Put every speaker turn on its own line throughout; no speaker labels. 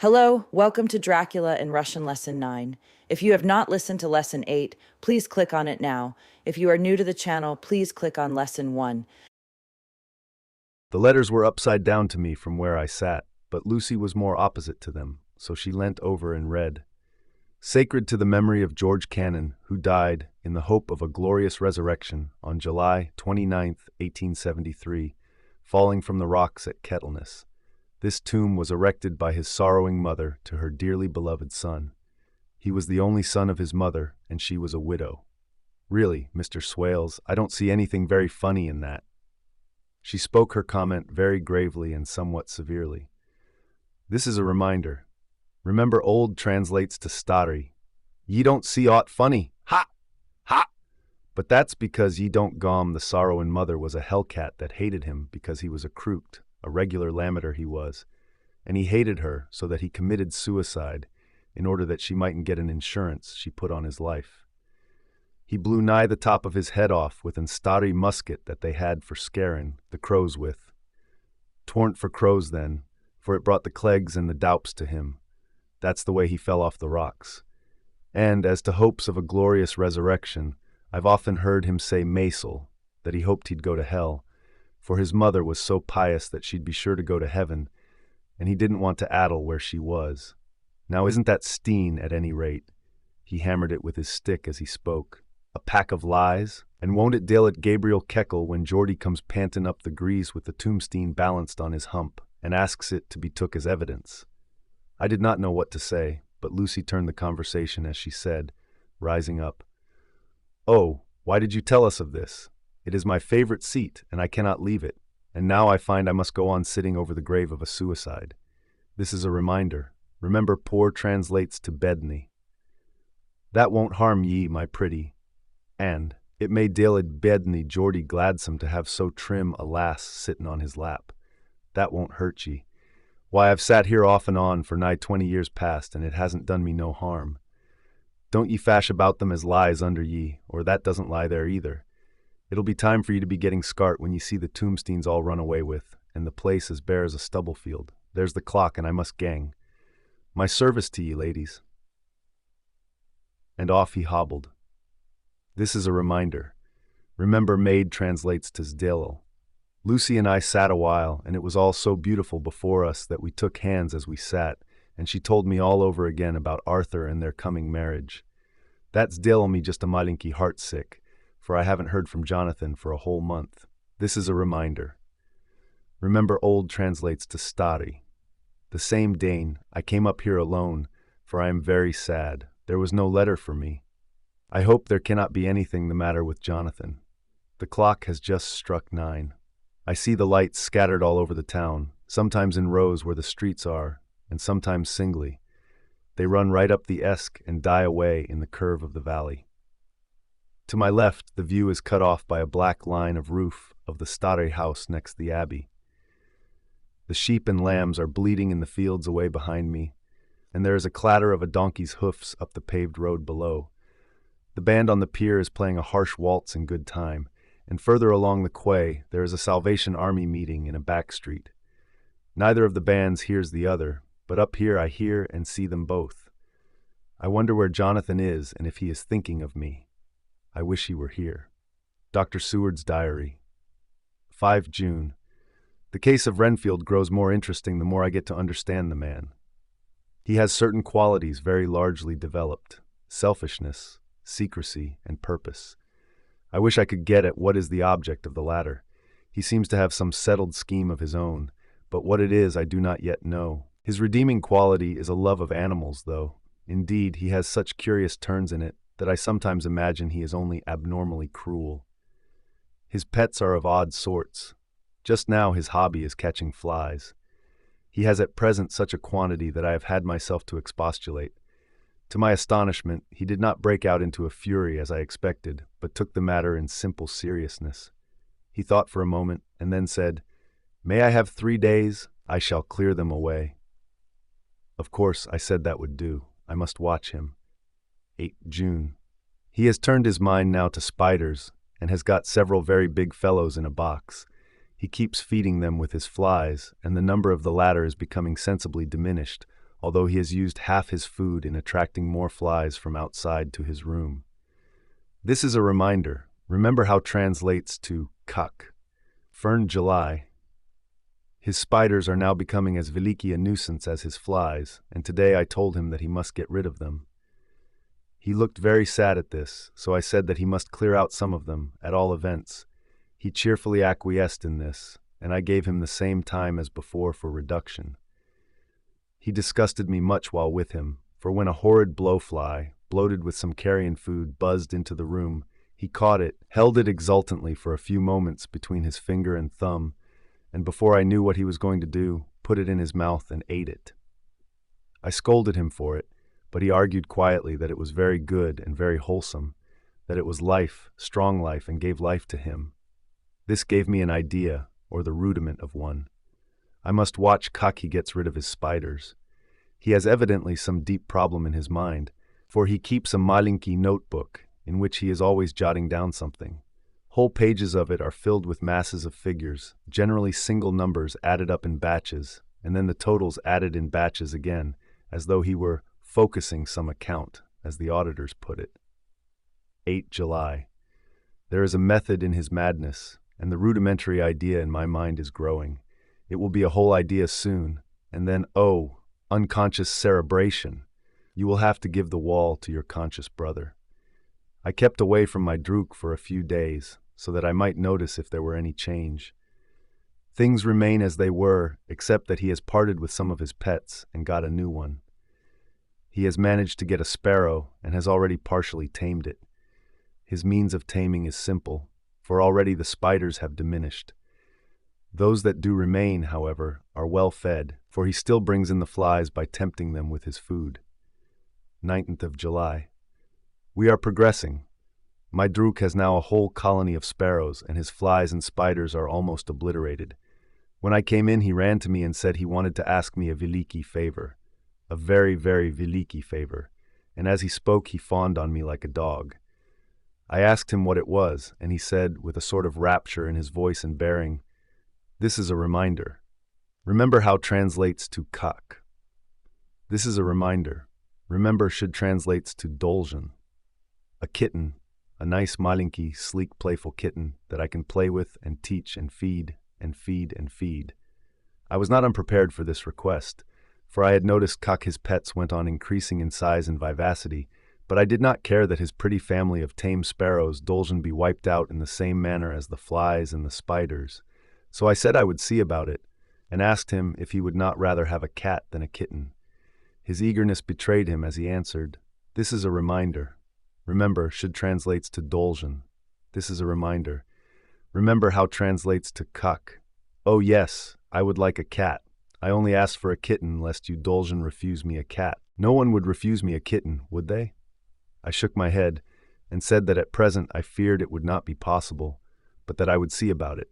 Hello, welcome to Dracula in Russian Lesson 9. If you have not listened to Lesson 8, please click on it now. If you are new to the channel, please click on Lesson 1.
The letters were upside down to me from where I sat, but Lucy was more opposite to them, so she leant over and read. Sacred to the memory of George Cannon, who died in the hope of a glorious resurrection on July 29th, 1873, falling from the rocks at Kettleness. This tomb was erected by his sorrowing mother to her dearly beloved son. He was the only son of his mother, and she was a widow. Really, Mr. Swales, I don't see anything very funny in that. She spoke her comment very gravely and somewhat severely. This is a reminder. Remember old translates to stari. Ye don't see aught funny. Ha! Ha! But that's because ye don't gom the sorrowin' mother was a hellcat that hated him because he was a crooked, a regular lammeter he was, and he hated her so that he committed suicide in order that she mightn't get an insurance she put on his life. He blew nigh the top of his head off with an stari musket that they had for scarin' the crows with. 'Twarn't for crows then, for it brought the clegs and the daups to him. That's the way he fell off the rocks. And as to hopes of a glorious resurrection, I've often heard him say maisel, that he hoped he'd go to hell, for his mother was so pious that she'd be sure to go to heaven, and he didn't want to addle where she was. Now isn't that Steen at any rate? He hammered it with his stick as he spoke. A pack of lies? And won't it deal at Gabriel Keckle when Geordie comes pantin' up the grease with the tombstone balanced on his hump, and asks it to be took as evidence? I did not know what to say, but Lucy turned the conversation as she said, rising up, "Oh, why did you tell us of this? It is my favorite seat, and I cannot leave it, and now I find I must go on sitting over the grave of a suicide. This is a reminder. Remember poor translates to bedney. That won't harm ye, my pretty. And it may deal at bedney Geordie gladsome to have so trim a lass sittin' on his lap. That won't hurt ye. Why, I've sat here off and on for nigh 20 years past, and it hasn't done me no harm. Don't ye fash about them as lies under ye, or that doesn't lie there either. It'll be time for you to be getting scart when you see the tombsteins all run away with, and the place as bare as a stubble field. There's the clock, and I must gang. My service to ye, ladies." And off he hobbled. This is a reminder. Remember maid translates to zdilil. Lucy and I sat a while, and it was all so beautiful before us that we took hands as we sat, and she told me all over again about Arthur and their coming marriage. That's zdilil me just a malinky heart sick, for I haven't heard from Jonathan for a whole month. This is a reminder. Remember old translates to stari. The same Dane, I came up here alone, for I am very sad. There was no letter for me. I hope there cannot be anything the matter with Jonathan. The clock has just struck 9. I see the lights scattered all over the town, sometimes in rows where the streets are, and sometimes singly. They run right up the Esk and die away in the curve of the valley. To my left, the view is cut off by a black line of roof of the Stare house next the abbey. The sheep and lambs are bleating in the fields away behind me, and there is a clatter of a donkey's hoofs up the paved road below. The band on the pier is playing a harsh waltz in good time, and further along the quay there is a Salvation Army meeting in a back street. Neither of the bands hears the other, but up here I hear and see them both. I wonder where Jonathan is and if he is thinking of me. I wish he were here. Dr. Seward's Diary. 5 June. The case of Renfield grows more interesting the more I get to understand the man. He has certain qualities very largely developed: selfishness, secrecy, and purpose. I wish I could get at what is the object of the latter. He seems to have some settled scheme of his own, but what it is I do not yet know. His redeeming quality is a love of animals, though. Indeed, he has such curious turns in it that I sometimes imagine he is only abnormally cruel. His pets are of odd sorts. Just now his hobby is catching flies. He has at present such a quantity that I have had myself to expostulate. To my astonishment, he did not break out into a fury as I expected, but took the matter in simple seriousness. He thought for a moment, and then said, "May I have 3 days? I shall clear them away." Of course, I said that would do. I must watch him. 8 June. He has turned his mind now to spiders, and has got several very big fellows in a box. He keeps feeding them with his flies, and the number of the latter is becoming sensibly diminished, although he has used half his food in attracting more flies from outside to his room. This is a reminder. Remember how translates to cuck. Fern July. His spiders are now becoming as veliki a nuisance as his flies, and today I told him that he must get rid of them. He looked very sad at this, so I said that he must clear out some of them, at all events. He cheerfully acquiesced in this, and I gave him the same time as before for reduction. He disgusted me much while with him, for when a horrid blowfly, bloated with some carrion food, buzzed into the room, he caught it, held it exultantly for a few moments between his finger and thumb, and before I knew what he was going to do, put it in his mouth and ate it. I scolded him for it, but he argued quietly that it was very good and very wholesome, that it was life, strong life, and gave life to him. This gave me an idea, or the rudiment of one. I must watch Kaki gets rid of his spiders. He has evidently some deep problem in his mind, for he keeps a malinki notebook in which he is always jotting down something. Whole pages of it are filled with masses of figures, generally single numbers added up in batches, and then the totals added in batches again, as though he were focusing some account, as the auditors put it. 8 July. There is a method in his madness, and the rudimentary idea in my mind is growing. It will be a whole idea soon, and then, oh, unconscious cerebration. You will have to give the wall to your conscious brother. I kept away from my Druk for a few days, so that I might notice if there were any change. Things remain as they were, except that he has parted with some of his pets and got a new one. He has managed to get a sparrow and has already partially tamed it. His means of taming is simple, for already the spiders have diminished. Those that do remain, however, are well fed, for he still brings in the flies by tempting them with his food. 9th of July. We are progressing. My Druk has now a whole colony of sparrows, and his flies and spiders are almost obliterated. When I came in, he ran to me and said he wanted to ask me a veliki favor. A very, very veliki favor, and as he spoke he fawned on me like a dog. I asked him what it was, and he said, with a sort of rapture in his voice and bearing, "This is a reminder. Remember how translates to kak. This is a reminder. Remember should translates to dolzhen. A kitten, a nice malinki, sleek, playful kitten that I can play with and teach and feed and feed and feed." I was not unprepared for this request, for I had noticed Kak his pets went on increasing in size and vivacity, but I did not care that his pretty family of tame sparrows dolzhen be wiped out in the same manner as the flies and the spiders. So I said I would see about it, and asked him if he would not rather have a cat than a kitten. His eagerness betrayed him as he answered, "This is a reminder. Remember should translates to dolzhen. This is a reminder. Remember how translates to kak. Oh yes, I would like a cat. I only asked for a kitten lest you dolzhen refuse me a cat." No one would refuse me a kitten, would they? I shook my head and said that at present I feared it would not be possible, but that I would see about it.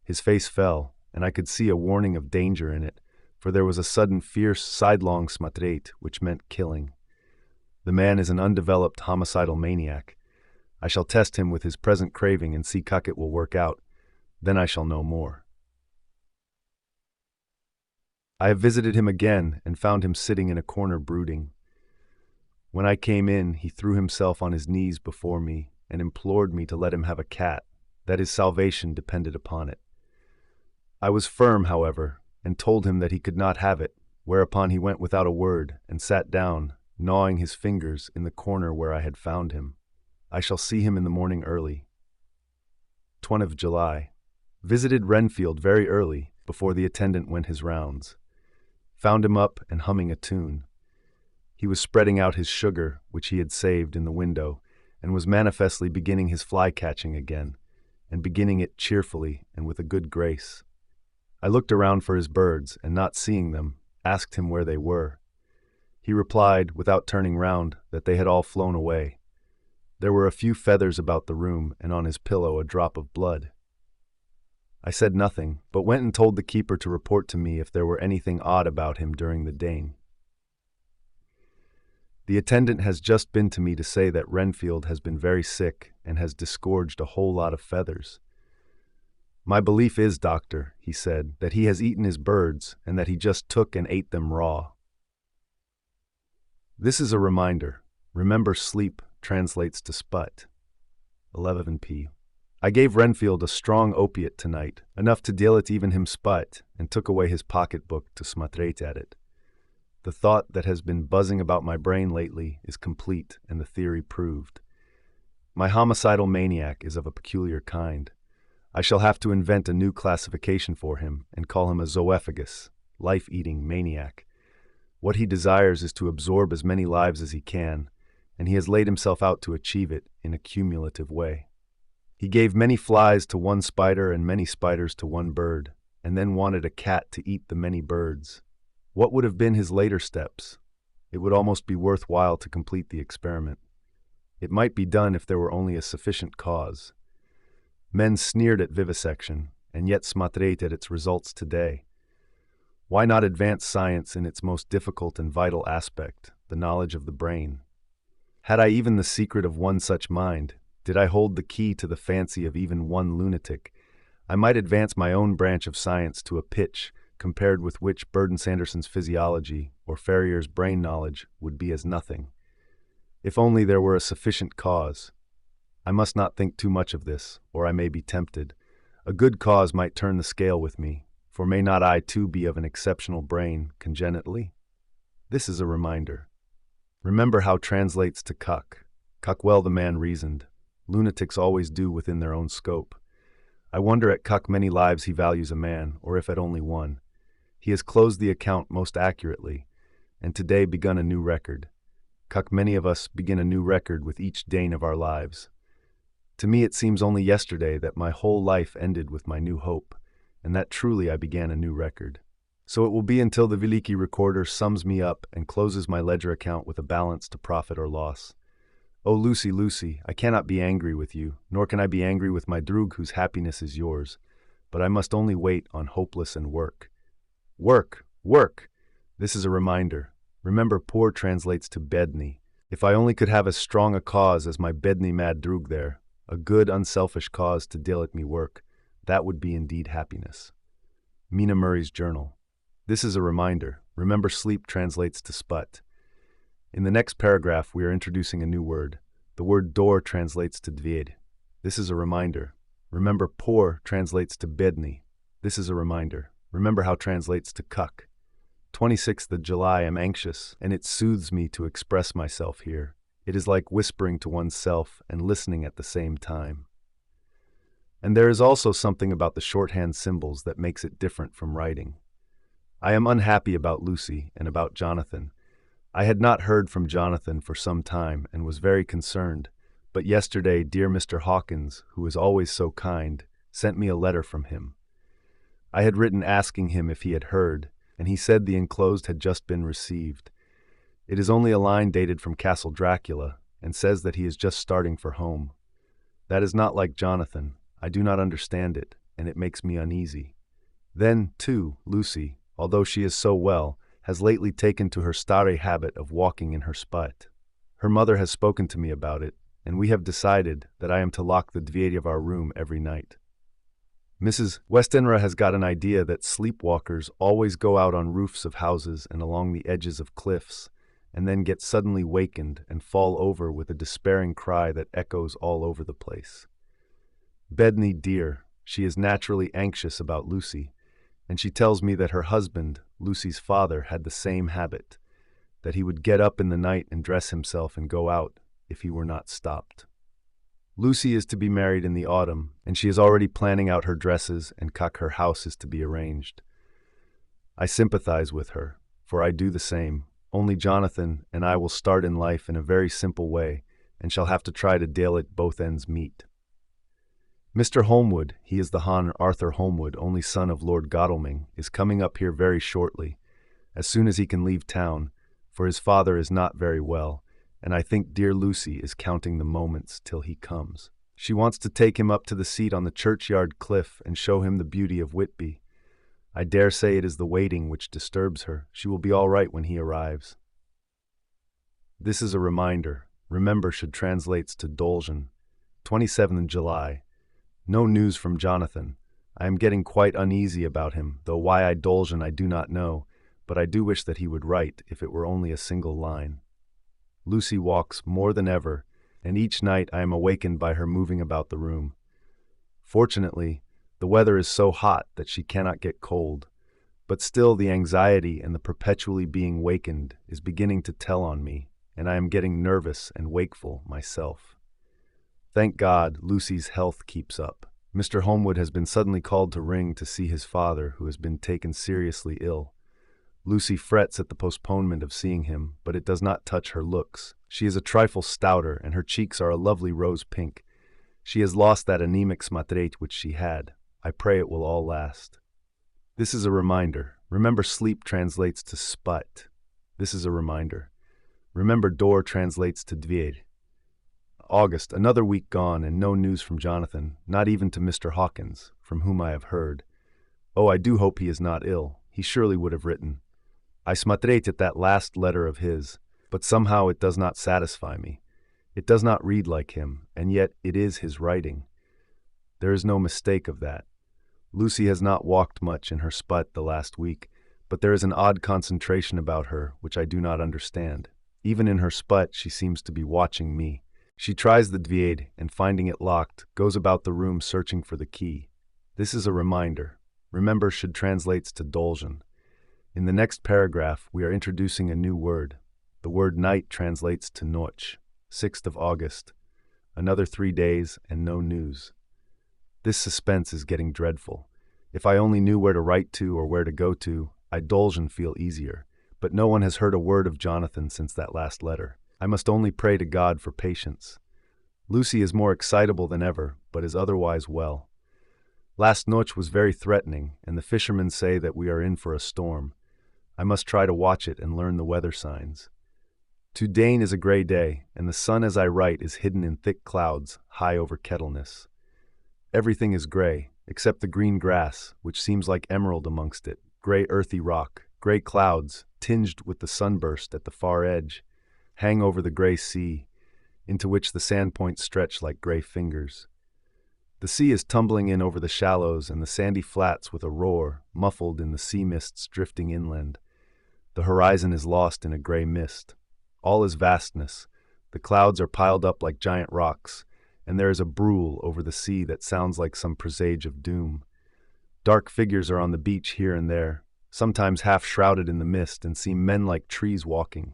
His face fell, and I could see a warning of danger in it, for there was a sudden fierce sidelong smatret, which meant killing. The man is an undeveloped homicidal maniac. I shall test him with his present craving and see как it will work out. Then I shall know more. I have visited him again and found him sitting in a corner brooding. When I came in, he threw himself on his knees before me and implored me to let him have a cat, that his salvation depended upon it. I was firm, however, and told him that he could not have it, whereupon he went without a word and sat down, gnawing his fingers in the corner where I had found him. I shall see him in the morning early. 20th July. Visited Renfield very early, before the attendant went his rounds. Found him up and humming a tune. He was spreading out his sugar, which he had saved, in the window, and was manifestly beginning his fly-catching again, and beginning it cheerfully and with a good grace. I looked around for his birds, and not seeing them, asked him where they were. He replied, without turning round, that they had all flown away. There were a few feathers about the room, and on his pillow a drop of blood. I said nothing, but went and told the keeper to report to me if there were anything odd about him during the day. The attendant has just been to me to say that Renfield has been very sick and has disgorged a whole lot of feathers. "My belief is, doctor," he said, "that he has eaten his birds and that he just took and ate them raw." This is a reminder. Remember sleep translates to sput. 11p. I gave Renfield a strong opiate tonight, enough to deal it even him sput, and took away his pocketbook to smatrate at it. The thought that has been buzzing about my brain lately is complete and the theory proved. My homicidal maniac is of a peculiar kind. I shall have to invent a new classification for him and call him a zoophagus, life-eating maniac. What he desires is to absorb as many lives as he can, and he has laid himself out to achieve it in a cumulative way. He gave many flies to one spider and many spiders to one bird, and then wanted a cat to eat the many birds. What would have been his later steps? It would almost be worthwhile to complete the experiment. It might be done if there were only a sufficient cause. Men sneered at vivisection, and yet smatrate at its results today. Why not advance science in its most difficult and vital aspect, the knowledge of the brain? Had I even the secret of one such mind, did I hold the key to the fancy of even one lunatic, I might advance my own branch of science to a pitch compared with which Burden-Sanderson's physiology or Ferrier's brain knowledge would be as nothing. If only there were a sufficient cause. I must not think too much of this, or I may be tempted. A good cause might turn the scale with me, for may not I too be of an exceptional brain, congenitally? This is a reminder. Remember how translates to cuck. Cuck well the man reasoned. Lunatics always do within their own scope. I wonder at cuck many lives he values a man, or if at only one. He has closed the account most accurately, and today begun a new record. Cuck many of us begin a new record with each day of our lives. To me it seems only yesterday that my whole life ended with my new hope, and that truly I began a new record. So it will be until the Veliki recorder sums me up and closes my ledger account with a balance to profit or loss. Oh, Lucy, Lucy, I cannot be angry with you, nor can I be angry with my drug whose happiness is yours, but I must only wait on hopeless and work. Work! Work! This is a reminder. Remember, poor translates to bedni. If I only could have as strong a cause as my bedni mad drug there, a good, unselfish cause to deal at me work, that would be indeed happiness. Mina Murray's journal. This is a reminder. Remember, sleep translates to sput. In the next paragraph, we are introducing a new word. The word door translates to dved. This is a reminder. Remember, poor translates to bedni. This is a reminder. Remember how translates to cuck. 26th of July, I'm anxious, and it soothes me to express myself here. It is like whispering to oneself and listening at the same time. And there is also something about the shorthand symbols that makes it different from writing. I am unhappy about Lucy and about Jonathan. I had not heard from Jonathan for some time and was very concerned, but yesterday dear Mr. Hawkins, who is always so kind, sent me a letter from him. I had written asking him if he had heard, and he said the enclosed had just been received. It is only a line dated from Castle Dracula, and says that he is just starting for home. That is not like Jonathan. I do not understand it, and it makes me uneasy. Then, too, Lucy, although she is so well, has lately taken to her stare habit of walking in her sput. Her mother has spoken to me about it, and we have decided that I am to lock the dvedi of our room every night. Mrs. Westenra has got an idea that sleepwalkers always go out on roofs of houses and along the edges of cliffs, and then get suddenly wakened and fall over with a despairing cry that echoes all over the place. Bedni dear, she is naturally anxious about Lucy, and she tells me that her husband, Lucy's father, had the same habit, that he would get up in the night and dress himself and go out if he were not stopped. Lucy is to be married in the autumn, and she is already planning out her dresses and her house is to be arranged. I sympathize with her, for I do the same, only Jonathan and I will start in life in a very simple way and shall have to try to deal at both ends meet. Mr. Holmwood, he is the Hon Arthur Holmwood, only son of Lord Godalming, is coming up here very shortly, as soon as he can leave town, for his father is not very well, and I think dear Lucy is counting the moments till he comes. She wants to take him up to the seat on the churchyard cliff and show him the beauty of Whitby. I dare say it is the waiting which disturbs her. She will be all right when he arrives. This is a reminder. Remember should translates to Dolgen. 27th July. No news from Jonathan. I am getting quite uneasy about him, though why I Dolgen I do not know, but I do wish that he would write, if it were only a single line. Lucy walks more than ever, and each night I am awakened by her moving about the room. Fortunately, the weather is so hot that she cannot get cold, but still the anxiety and the perpetually being wakened is beginning to tell on me, and I am getting nervous and wakeful myself. Thank God, Lucy's health keeps up. Mr. Homewood has been suddenly called to Ring to see his father, who has been taken seriously ill. Lucy frets at the postponement of seeing him, but it does not touch her looks. She is a trifle stouter, and her cheeks are a lovely rose pink. She has lost that anemic smatrait which she had. I pray it will all last. This is a reminder. Remember, sleep translates to sput. This is a reminder. Remember, door translates to dvir. August, another week gone, and no news from Jonathan, not even to Mr. Hawkins, from whom I have heard. Oh, I do hope he is not ill. He surely would have written. I smatrait at that last letter of his, but somehow it does not satisfy me. It does not read like him, and yet it is his writing. There is no mistake of that. Lucy has not walked much in her sput the last week, but there is an odd concentration about her which I do not understand. Even in her sput she seems to be watching me. She tries the dvied, and finding it locked, goes about the room searching for the key. This is a reminder. Remember should translates to dolgen. In the next paragraph, we are introducing a new word. The word night translates to noche. 6th of August. Another 3 days and no news. This suspense is getting dreadful. If I only knew where to write to or where to go to, I'd dolgen feel easier. But no one has heard a word of Jonathan since that last letter. I must only pray to God for patience. Lucy is more excitable than ever, but is otherwise well. Last noche was very threatening, and the fishermen say that we are in for a storm. I must try to watch it and learn the weather signs. Today is a gray day, and the sun as I write is hidden in thick clouds high over Kettleness. Everything is gray, except the green grass, which seems like emerald amongst it, gray earthy rock, gray clouds, tinged with the sunburst at the far edge, hang over the gray sea, into which the sandpoints stretch like gray fingers. The sea is tumbling in over the shallows and the sandy flats with a roar, muffled in the sea mists drifting inland. The horizon is lost in a gray mist. All is vastness. The clouds are piled up like giant rocks, and there is a brool over the sea that sounds like some presage of doom. Dark figures are on the beach here and there, sometimes half shrouded in the mist, and seem men like trees walking.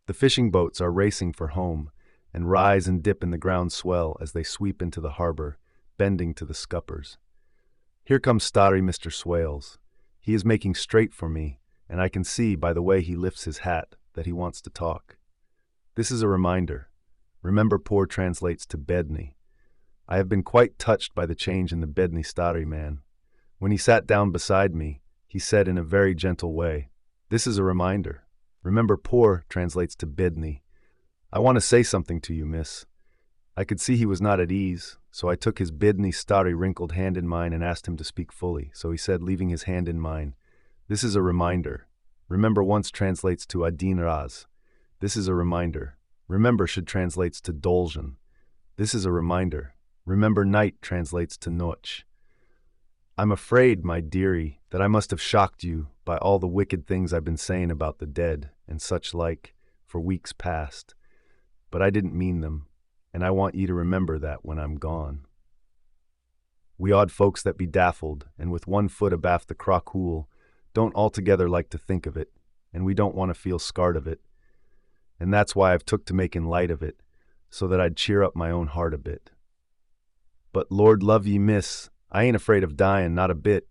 The fishing boats are racing for home, and rise and dip in the ground swell as they sweep into the harbor, bending to the scuppers. Here comes starry Mr. Swales. He is making straight for me, and I can see by the way he lifts his hat that he wants to talk. This is a reminder. Remember poor translates to bedni. I have been quite touched by the change in the bedni starry man. When he sat down beside me, he said in a very gentle way, "This is a reminder." Remember poor translates to bedni. "I want to say something to you, miss." I could see he was not at ease, so I took his bedni starry wrinkled hand in mine and asked him to speak fully. So he said, leaving his hand in mine, "This is a reminder." Remember once translates to adin raz. This is a reminder. Remember should translates to dolgen. This is a reminder. Remember night translates to noche. I'm afraid, my dearie, that I must have shocked you by all the wicked things I've been saying about the dead and such like for weeks past. But I didn't mean them, and I want ye to remember that when I'm gone. We odd folks that be daffled, and with one foot abaft the crockhool, don't altogether like to think of it, and we don't want to feel scarred of it. And that's why I've took to making light of it, so that I'd cheer up my own heart a bit. But Lord love ye, miss, I ain't afraid of dying, not a bit,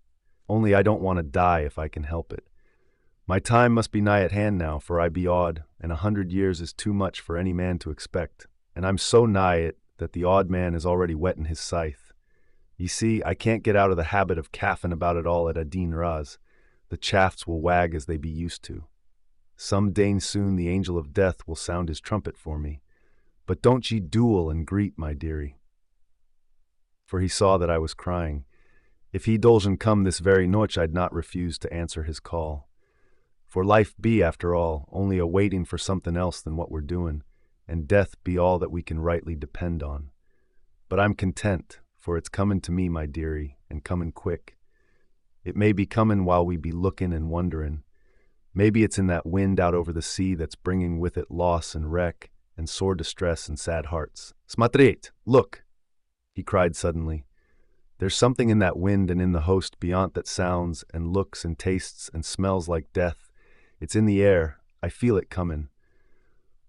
only I don't want to die if I can help it. My time must be nigh at hand now, for I be odd, and 100 years is too much for any man to expect, and I'm so nigh it that the odd man is already whetting his scythe. Ye see, I can't get out of the habit of caffin about it all at Adin Raz. The chaffs will wag as they be used to. Some day soon the angel of death will sound his trumpet for me. But don't ye duel and greet, my dearie. For he saw that I was crying. If he dolgen come this very noche, I'd not refuse to answer his call. For life be, after all, only a waiting for something else than what we're doing, and death be all that we can rightly depend on. But I'm content, for it's comin' to me, my dearie, and comin' quick. It may be comin' while we be lookin' and wonderin'. Maybe it's in that wind out over the sea that's bringing with it loss and wreck and sore distress and sad hearts. Смотреть, look, he cried suddenly. There's something in that wind and in the host beyond that sounds and looks and tastes and smells like death. It's in the air. I feel it coming.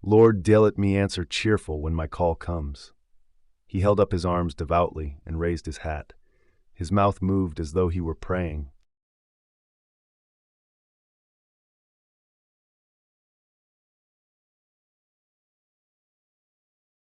Lord, let me answer cheerful when my call comes. He held up his arms devoutly and raised his hat. His mouth moved as though he were praying,